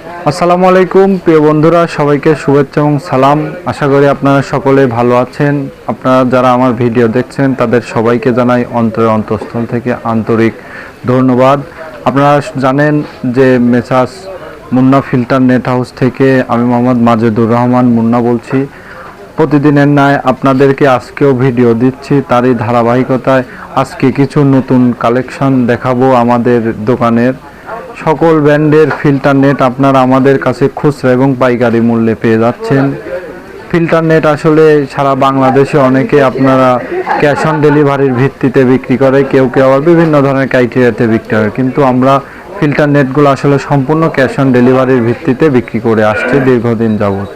আসসালামু আলাইকুম প্রিয় বন্ধুরা, সবাইকে শুভেচ্ছা এবং সালাম। আশা করি আপনারা সকলে ভালো আছেন। আপনারা যারা আমার ভিডিও দেখছেন তাদের সবাইকে জানাই অন্তরের অন্তঃস্থল থেকে আন্তরিক ধন্যবাদ। আপনারা জানেন যে মেসাজ মুন্না ফিল্টার নেট হাউস থেকে আমি মোহাম্মদ মাজেদুর রহমান মুন্না বলছি। প্রতিদিনের ন্যায় আপনাদেরকে আজকেও ভিডিও দিচ্ছি, তারই ধারাবাহিকতায় আজকে কিছু নতুন কালেকশন দেখাবো। আমাদের দোকানের সকল ব্র্যান্ডের ফিল্টার নেট আপনারা আমাদের কাছে খুচরা এবং পাইকারি মূল্যে পেয়ে যাচ্ছেন। ফিল্টার নেট আসলে সারা বাংলাদেশে অনেকে আপনারা ক্যাশ অন ডেলিভারির ভিত্তিতে বিক্রি করে, কেউ কেউ আবার বিভিন্ন ধরনের ক্রাইটেরিয়াতে বিক্রি করে, কিন্তু আমরা ফিল্টার নেটগুলো আসলে সম্পূর্ণ ক্যাশ অন ডেলিভারির ভিত্তিতে বিক্রি করে আসছে দীর্ঘদিন যাবৎ।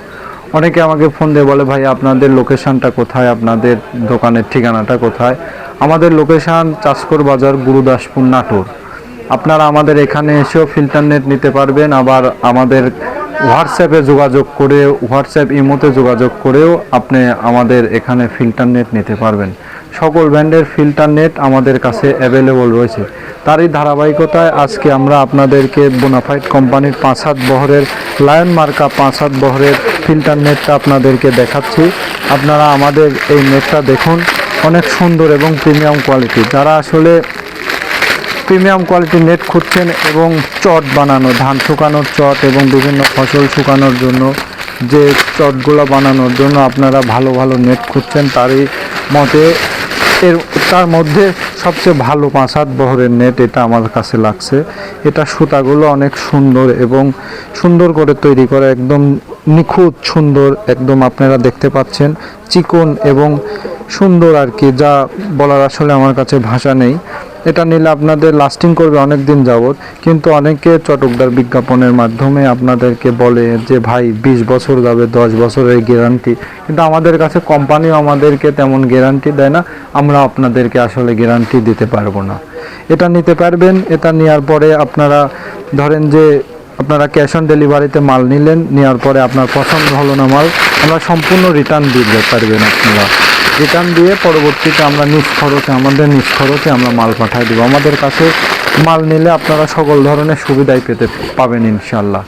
অনেকে আমাকে ফোন দিয়ে বলে, ভাই আপনাদের লোকেশানটা কোথায়, আপনাদের দোকানের ঠিকানাটা কোথায়? আমাদের লোকেশান চাষকর বাজার, গুরুদাসপুর, নাটোর। আপনারা আমাদের এখানে এসেও ফিল্টার নেট নিতে পারবেন, আবার আমাদের হোয়াটসঅ্যাপে যোগাযোগ করে, হোয়াটসঅ্যাপ ইমোতে যোগাযোগ করেও আপনি আমাদের এখানে ফিল্টার নেট নিতে পারবেন। সকল ব্র্যান্ডের ফিল্টার নেট আমাদের কাছে অ্যাভেলেবল রয়েছে। তারই ধারাবাহিকতায় আজকে আমরা আপনাদেরকে বোনাফাইড কোম্পানির 5-7 বহরের লায়ন মার্কা 5-7 বহরের ফিল্টার নেটটা আপনাদেরকে দেখাচ্ছি। আপনারা আমাদের এই নেটটা দেখুন, অনেক সুন্দর এবং প্রিমিয়াম কোয়ালিটি। যারা আসলে প্রিমিয়াম কোয়ালিটির নেট খুঁজছেন এবং চট বানানো, ধান শুকানোর চট এবং বিভিন্ন ফসল শুকানোর জন্য যে চটগুলো বানানোর জন্য আপনারা ভালো ভালো নেট খুঁজছেন, তারই মতে তার মধ্যে সবচেয়ে ভালো 5-7 বহরের নেট এটা আমার কাছে লাগছে। এটা সুতাগুলো অনেক সুন্দর এবং সুন্দর করে তৈরি করে, একদম নিখুঁত সুন্দর, একদম আপনারা দেখতে পাচ্ছেন চিকন এবং সুন্দর আর কি, যা বলার আসলে আমার কাছে ভাষা নেই। এটা নিলে আপনাদের লাস্টিং করবে অনেক দিন যাবৎ, কিন্তু অনেকে চটকদার বিজ্ঞাপনের মাধ্যমে আপনাদেরকে বলে যে ভাই 20 বছর যাবে, 10 বছরের গ্যারান্টি, কিন্তু আমাদের কাছে কোম্পানিও আমাদেরকে তেমন গ্যারান্টি দেয় না, আমরা আপনাদেরকে আসলে গ্যারান্টি দিতে পারবো না। এটা নিতে পারবেন। এটা নেওয়ার পরে আপনারা ধরেন যে আপনারা ক্যাশ অন ডেলিভারিতে মাল নিলেন, নেওয়ার পরে আপনার পছন্দ হলো না মাল, আমরা সম্পূর্ণ রিটার্ন দিতে পারবেন। আপনারা রিটার্ন দিয়ে পরবর্তীতে আমরা আমাদের নিজ খরচে আমরা মাল পাঠিয়ে দেবো। আমাদের কাছে মাল নিলে আপনারা সকল ধরনের সুবিধাই পাবেন ইনশাল্লাহ।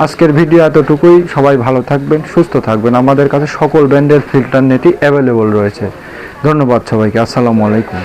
আজকের ভিডিও এতটুকুই। সবাই ভালো থাকবেন, সুস্থ থাকবেন। আমাদের কাছে সকল ব্র্যান্ডের ফিল্টার নেটই অ্যাভেলেবল রয়েছে। ধন্যবাদ সবাইকে। আসসালামু আলাইকুম।